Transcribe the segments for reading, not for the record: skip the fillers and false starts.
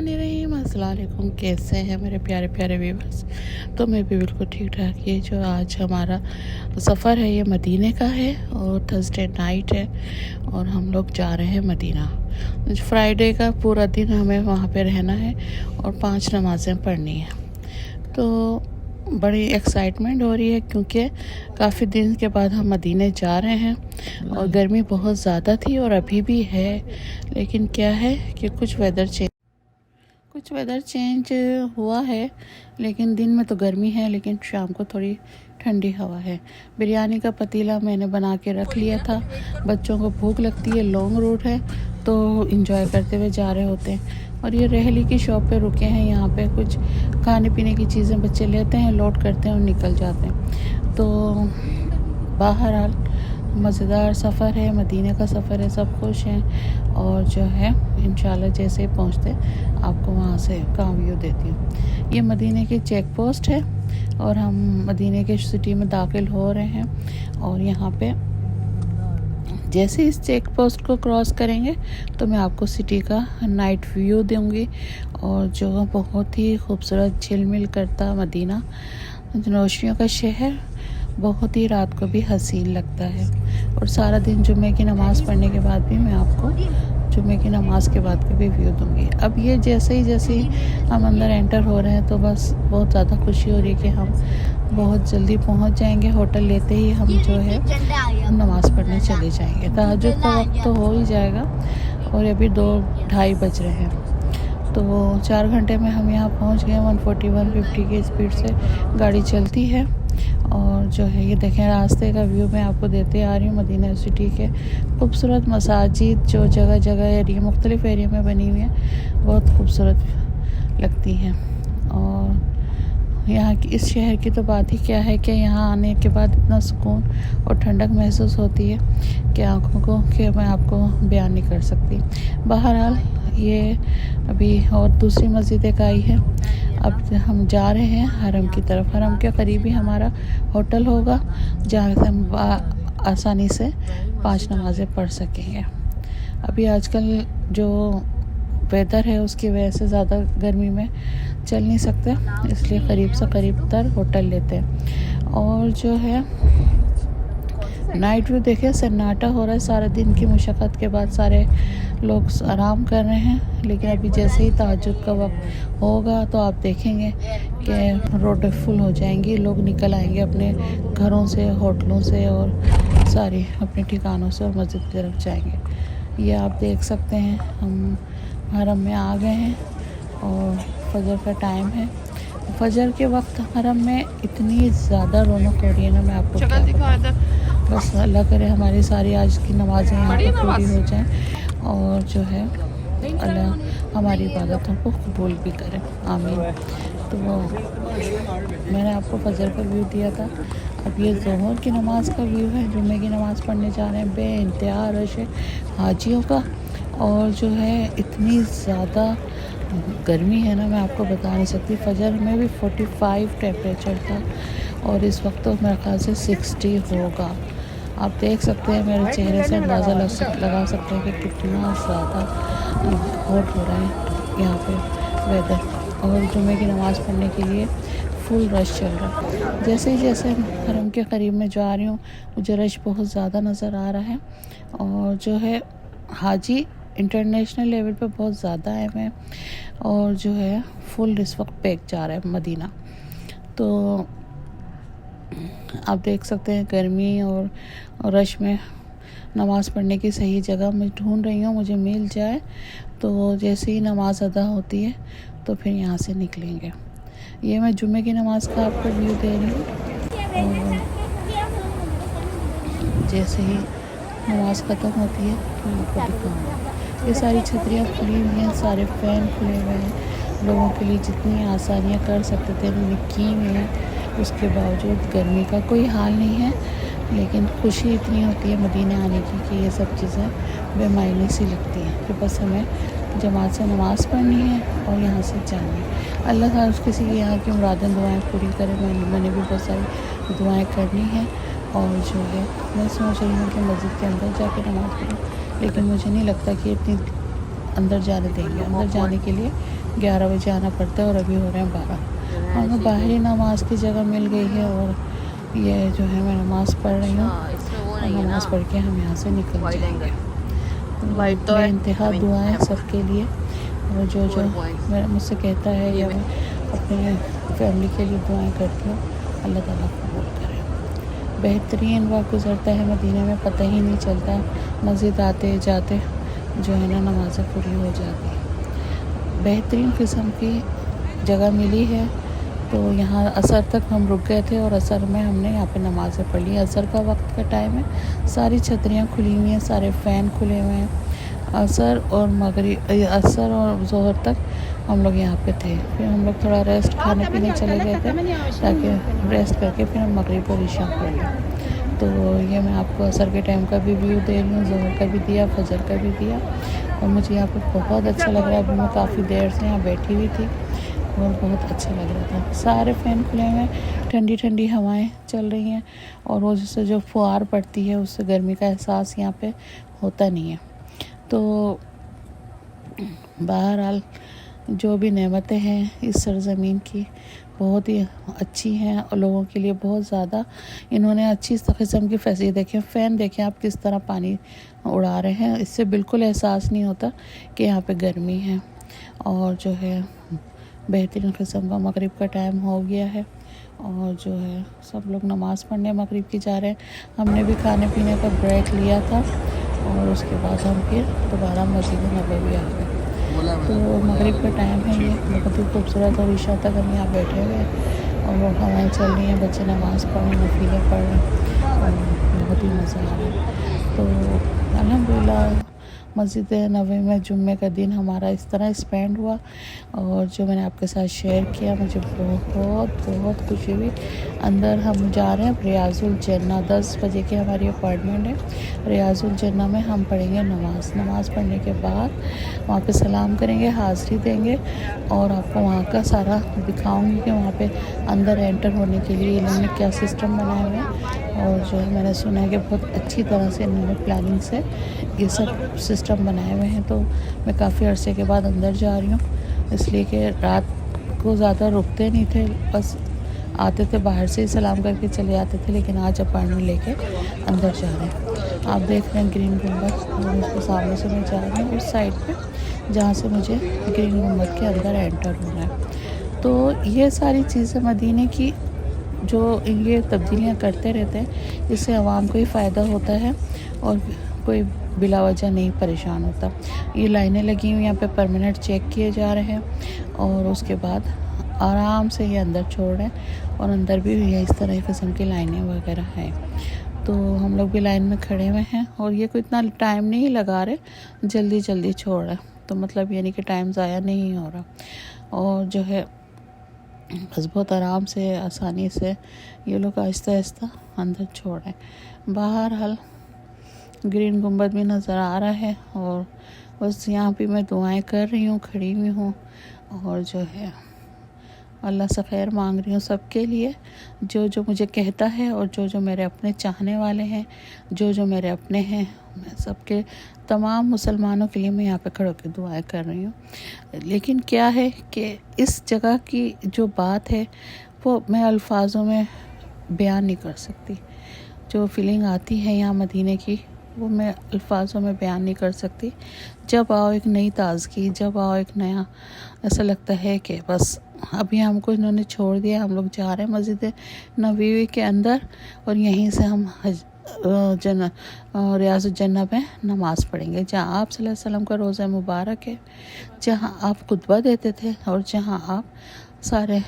बिस्मिल्लाहिर्रहमानिर्रहीम। अस्सलाम वालेकुम। कैसे हैं मेरे प्यारे प्यारे व्यूअर्स। तो मैं भी बिल्कुल ठीक ठाक। ये जो आज हमारा सफ़र है ये मदीने का है और थर्सडे नाइट है और हम लोग जा रहे हैं मदीना। फ्राइडे का पूरा दिन हमें वहाँ पे रहना है और 5 नमाज़ें पढ़नी है। तो बड़ी एक्साइटमेंट हो रही है क्योंकि काफ़ी दिन के बाद हम मदीने जा रहे हैं और गर्मी बहुत ज़्यादा थी और अभी भी है, लेकिन क्या है कि कुछ वेदर चेंज हुआ है। लेकिन दिन में तो गर्मी है, लेकिन शाम को थोड़ी ठंडी हवा है। बिरयानी का पतीला मैंने बना के रख लिया था। बच्चों को भूख लगती है, लॉन्ग रूट है तो इंजॉय करते हुए जा रहे होते हैं। और ये रेहली की शॉप पे रुके हैं। यहाँ पे कुछ खाने पीने की चीज़ें बच्चे लेते हैं, लोड करते हैं और निकल जाते हैं। तो बहरहाल मज़ेदार सफ़र है, मदीने का सफ़र है, सब खुश हैं। और जो है इंशाल्लाह जैसे ही पहुँचते आपको वहाँ से का व्यू देती हूँ। ये मदीने की चेक पोस्ट है और हम मदीने के सिटी में दाखिल हो रहे हैं। और यहाँ पे जैसे इस चेक पोस्ट को क्रॉस करेंगे तो मैं आपको सिटी का नाइट व्यू दूँगी। और जो बहुत ही खूबसूरत झिलमिल करता मदीना, रोशनियों का शहर, बहुत ही रात को भी हसीन लगता है। और सारा दिन जुम्मे की नमाज़ पढ़ने के बाद भी मैं आपको जुम्मे की नमाज़ के बाद का भी व्यू दूँगी। अब ये जैसे ही हम अंदर एंटर हो रहे हैं तो बस बहुत ज़्यादा खुशी हो रही है कि हम बहुत जल्दी पहुंच जाएंगे। होटल लेते ही हम जो है नमाज़ पढ़ने चले जाएंगे। तहज्जुद का वक्त तो हो ही जाएगा और अभी 2-2:30 बज रहे हैं। तो 4 घंटे में हम यहाँ पहुँच गए। 140-150 की स्पीड से गाड़ी चलती है। और जो है ये देखें रास्ते का व्यू मैं आपको देते आ रही हूँ। मदीना सिटी के खूबसूरत मसाजिद जो जगह जगह एरिया मुख्तलिफ़ एरिया में बनी हुई हैं, बहुत खूबसूरत लगती हैं। और यहाँ की इस शहर की तो बात ही क्या है कि यहाँ आने के बाद इतना सुकून और ठंडक महसूस होती है कि आँखों को कि मैं आपको बयान नहीं कर सकती। बहरहाल ये अभी और दूसरी मस्जिद एक आई है। अब हम जा रहे हैं हरम की तरफ। हरम के करीब ही हमारा होटल होगा जहाँ से हम आसानी से 5 नमाज़ें पढ़ सकेंगे। अभी आजकल जो वेदर है उसकी वजह से ज़्यादा गर्मी में चल नहीं सकते, इसलिए करीब से करीब तर होटल लेते हैं। और जो है नाइट व्यू देखिए, सन्नाटा हो रहा है। सारे दिन की मुशक्क़त के बाद सारे लोग आराम कर रहे हैं। लेकिन अभी जैसे ही तहज्जुद का वक्त होगा तो आप देखेंगे कि रोड फुल हो जाएंगी, लोग निकल आएंगे अपने घरों से, होटलों से और सारे अपने ठिकानों से और मस्जिद की तरफ जाएंगे। ये आप देख सकते हैं हम हरम में आ गए हैं और फजर का टाइम है। फजर के वक्त हरम में इतनी ज़्यादा रौनक हो रही है ना, मैं आपको क्या बताऊं। बस अल्लाह करे हमारी सारी आज की नमाज़ें यहाँ पर पूरी हो जाएं और जो है अल्लाह हमारी इबादतों को कबूल भी करे, आमीन। तो मैंने आपको फजर का व्यू दिया था। अब ये ज़ोहर की नमाज़ का व्यू है। जुम्मे की नमाज़ पढ़ने जा रहे हैं। बेइंतहा रश है हाजियों का। और जो है इतनी ज़्यादा गर्मी है ना, मैं आपको बता नहीं सकती। फजर में भी 45 टेम्परेचर था और इस वक्त तो मेरे ख्याल से 60 होगा। आप देख सकते हैं, मेरे चेहरे से अंदाज़ा लगा सकते हैं कि कितना ज़्यादा हॉट हो रहा है यहाँ पे वेदर। और जुम्मे की नमाज़ पढ़ने के लिए फुल रश चल रहा है। जैसे हरम के करीब में जा रही हूँ मुझे रश बहुत ज़्यादा नज़र आ रहा है। और जो है हाजी इंटरनेशनल लेवल पे बहुत ज़्यादा है मैं। और जो है फुल इस वक्त पैक जा रहा है मदीना। तो आप देख सकते हैं गर्मी और रश में नमाज़ पढ़ने की सही जगह मैं ढूंढ रही हूँ, मुझे मिल जाए तो जैसे ही नमाज़ अदा होती है तो फिर यहाँ से निकलेंगे। ये मैं जुम्मे की नमाज़ का आपको व्यू दे रही हूँ। और जैसे ही नमाज़ ख़त्म होती है तो आपको दिखाऊँगा। ये सारी छतरियाँ खुली हुई हैं, सारे फ़ैन खुले हुए हैं। लोगों के लिए जितनी आसानियाँ कर सकते थे उन्होंने की हुई हैं। उसके बावजूद गर्मी का कोई हाल नहीं है, लेकिन खुशी इतनी होती है मदीने आने की कि ये सब चीज़ें बेमायने सी लगती हैं कि बस हमें जमात से नमाज़ पढ़नी है और यहाँ से जाना है। अल्लाह ताला किसी की यहाँ की मुरादें दुआएं पूरी करे। मैंने भी बहुत सारी दुआएं करनी है। और जो है मैं सोच रही हूँ कि मस्जिद के अंदर जाके नमाज़ पढ़ूँ, लेकिन मुझे नहीं लगता कि इतनी अंदर जाने देंगे। अंदर जाने के लिए 11 बजे आना पड़ता है और अभी हो रहे हैं 12। हमें बाहरी नमाज की जगह मिल गई है और ये जो है मैं नमाज़ पढ़ रही हूँ और नमाज़ पढ़ के हम यहाँ से निकल जाएंगे। तो इंतहा दुआएं सबके लिए, और जो मेरा मुझसे कहता है या मैं अपने फैमिली के लिए दुआएं करती हूँ, अल्लाह ताला कबूल करे। बेहतरीन वक्त गुज़रता है मदीने में, पता ही नहीं चलता। मस्जिद आते जाते जो है ना नमाज़ें पूरी हो जाती हैं। बेहतरीन किस्म की जगह मिली है। तो यहाँ असर तक हम रुक गए थे और असर में हमने यहाँ पे नमाज़ें पढ़ ली। असर का वक्त का टाइम है, सारी छतरियाँ खुली हुई हैं, सारे फ़ैन खुले हुए हैं। असर और असर और ज़ोहर तक हम लोग यहाँ पे थे। फिर हम लोग थोड़ा रेस्ट खाने पीने चले गए थे ताकि रेस्ट करके फिर हम मगरिब और इशा पढ़ लें। तो ये मैं आपको असर के टाइम का भी व्यू दे रही हूँ, ज़ोहर का भी दिया, फजर का भी दिया। और मुझे यहाँ पे बहुत अच्छा लग रहा है। अभी मैं काफ़ी देर से यहाँ बैठी हुई थी और बहुत अच्छा लग रहा था। सारे फ़ैन खुले हुए हैं, ठंडी ठंडी हवाएं चल रही हैं और वो जिससे जो फुहार पड़ती है उससे गर्मी का एहसास यहाँ पे होता नहीं है। तो बहरहाल जो भी नेमतें हैं इस सरज़मीन की बहुत ही अच्छी हैं और लोगों के लिए बहुत ज़्यादा इन्होंने अच्छी किस्म की फैसिलिटी देखें। फ़ैन देखें आप किस तरह पानी उड़ा रहे हैं, इससे बिल्कुल एहसास नहीं होता कि यहाँ पे गर्मी है। और जो है बेहतरीन किस्म का मगरिब का टाइम हो गया है और जो है सब लोग नमाज़ पढ़ने मगरिब की जा रहे हैं। हमने भी खाने पीने का ब्रेक लिया था और उसके बाद हम फिर दोबारा मस्जिद नबवी आ गए। तो मगरिब का टाइम है, ये बहुत ही खूबसूरत और इशा तक हम यहाँ बैठे हुए हैं और हवाएं चल रही हैं, बच्चे नमाज़ पढ़ रहे हैं, नफीले पढ़ रहे हैं और बहुत ही मज़ा आ रहा है। तो अल्हम्दुलिल्लाह मस्जिद नबवी में जुम्मे का दिन हमारा इस तरह स्पेंड हुआ और जो मैंने आपके साथ शेयर किया मुझे बहुत खुशी हुई। अंदर हम जा रहे हैं रियाजुल जन्ना, 10 बजे की हमारी अपॉइंटमेंट है। रियाजुल जन्ना में हम पढ़ेंगे नमाज़ पढ़ने के बाद वहाँ पे सलाम करेंगे, हाज़री देंगे और आपको वहाँ का सारा दिखाऊंगी कि वहाँ पे अंदर एंटर होने के लिए इन्होंने क्या सिस्टम बनाए हुए हैं। और जो है मैंने सुना है कि बहुत अच्छी तरह से इन्होंने प्लानिंग से ये सब सिस्टम बनाए हुए हैं। तो मैं काफ़ी अरसे के बाद अंदर जा रही हूँ, इसलिए कि रात को ज़्यादा रुकते नहीं थे, बस आते थे बाहर से ही सलाम करके चले आते थे। लेकिन आज अपॉइंटमेंट लेके अंदर जा रहे हैं। आप देख रहे हैं ग्रीन गुंबद और उसके सामने से मैं जा रही हूँ उस साइड पे जहाँ से मुझे ग्रीन गुंबद के अंदर एंटर होना है। तो ये सारी चीज़ें मदीने की जो ये तब्दीलियाँ करते रहते हैं इससे आवाम को ही फ़ायदा होता है और कोई बिला वजह नहीं परेशान होता। ये लाइनें लगी हुई यहाँ पे परमानेंट चेक किए जा रहे हैं और उसके बाद आराम से ये अंदर छोड़ रहे हैं और अंदर भी ये इस तरह किस्म की लाइनें वगैरह हैं। तो हम लोग भी लाइन में खड़े हुए हैं और ये कोई इतना टाइम नहीं लगा रहे, जल्दी छोड़ रहे, तो मतलब यानी कि टाइम ज़ाया नहीं हो रहा और जो है बस बहुत आराम से आसानी से ये लोग आहिस्ता आहिस्ता अंदर छोड़ रहे हैं। बहरहाल ग्रीन गुंबद भी नज़र आ रहा है और बस यहाँ पे मैं दुआएं कर रही हूँ, खड़ी हुई हूँ और जो है अल्लाह से खैर मांग रही हूँ सबके लिए, जो मुझे कहता है और जो मेरे अपने चाहने वाले हैं, जो मेरे अपने हैं, मैं सबके तमाम मुसलमानों के लिए मैं यहाँ पे खड़े होकर दुआएं कर रही हूँ। लेकिन क्या है कि इस जगह की जो बात है वो मैं अल्फाजों में बयान नहीं कर सकती। जो फीलिंग आती है यहाँ मदीने की वो मैं अल्फाजों में बयान नहीं कर सकती। जब आओ एक नई ताज़गी, जब आओ एक नया, ऐसा लगता है कि बस अभी हमको इन्होंने छोड़ दिया, हम लोग जा रहे हैं मस्जिद नबवी के अंदर और यहीं से हम रियाजुल जन्ना में नमाज़ पढ़ेंगे, जहाँ आप सल्लल्लाहु अलैहि वसल्लम का रोज़ा मुबारक है, जहाँ आप खुतबा देते थे और जहाँ आप सारे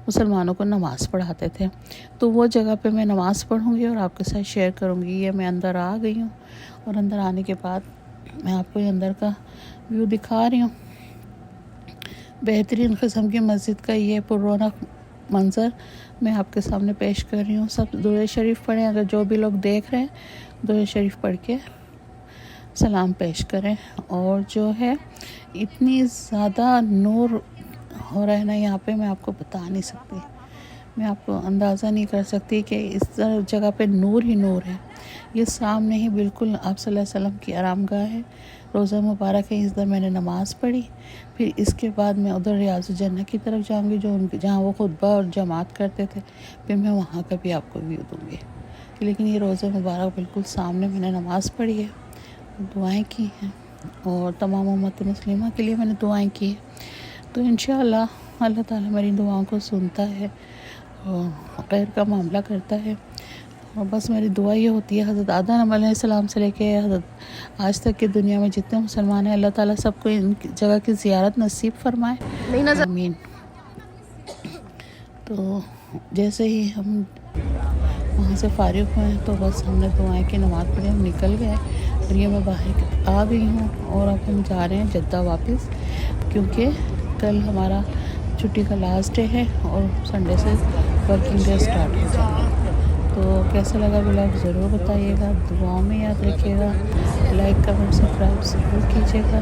मुसलमानों को नमाज़ पढ़ाते थे। तो वो जगह पे मैं नमाज़ पढ़ूँगी और आपके साथ शेयर करूँगी। ये मैं अंदर आ गई हूँ और अंदर आने के बाद मैं आपको ये अंदर का व्यू दिखा रही हूँ। बेहतरीन किस्म की मस्जिद का ये पुररौनक मंज़र मैं आपके सामने पेश कर रही हूँ। सब दुरूद शरीफ पढ़ें, अगर जो भी लोग देख रहे हैं दुरूद शरीफ पढ़ के सलाम पेश करें। और जो है इतनी ज़्यादा नूर हो रहा है ना यहाँ पे, मैं आपको बता नहीं सकती, मैं आपको अंदाज़ा नहीं कर सकती कि इस जगह पे नूर ही नूर है। ये सामने ही बिल्कुल आप सल्लल्लाहु अलैहि वसल्लम की आरामगाह है रोज़ा मुबारक है, इस दिन मैंने नमाज़ पढ़ी। फिर इसके बाद मैं उधर रियाज़ुल जन्नत की तरफ जाऊँगी, जो उनके जहाँ वो खुतबा और जमात करते थे, फिर मैं वहाँ का भी आपको व्यू दूँगी। लेकिन ये रोज़ा मुबारक बिल्कुल सामने मैंने नमाज़ पढ़ी है, दुआएं की हैं, और तमाम उम्मत मुस्लिमा के लिए मैंने दुआएं की हैं। तो इंशाअल्लाह अल्लाह ताला मेरी दुआओं को सुनता है और खैर का मामला करता है। और बस मेरी दुआ ये होती है, हज़रत आदम अलैहिस्सलाम से लेके हज़रत आज तक की दुनिया में जितने मुसलमान हैं, अल्लाह ताला सबको इन जगह की ज़ियारत नसीब फरमाए, आमीन। तो जैसे ही हम वहाँ से फ़ारिग हुए तो बस हमने दुआएं की नमाज़ पढ़ी, हम निकल गए और ये मैं बाहर आ गई हूँ। और अब हम जा रहे हैं जद्दा वापस, क्योंकि कल हमारा छुट्टी का लास्ट डे है और संडे से वर्किंग डे स्टार्ट हो जाएगा। तो कैसा लगा व्लॉग ज़रूर बताइएगा, दुआओं में याद रखिएगा, लाइक कमेंट सब्सक्राइब ज़रूर कीजिएगा।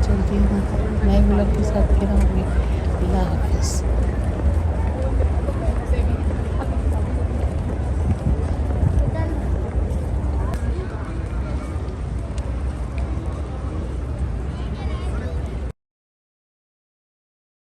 चलती हूँ नए व्लॉग के साथ फिर आऊँगी। अल्लाह हाफ़िज़।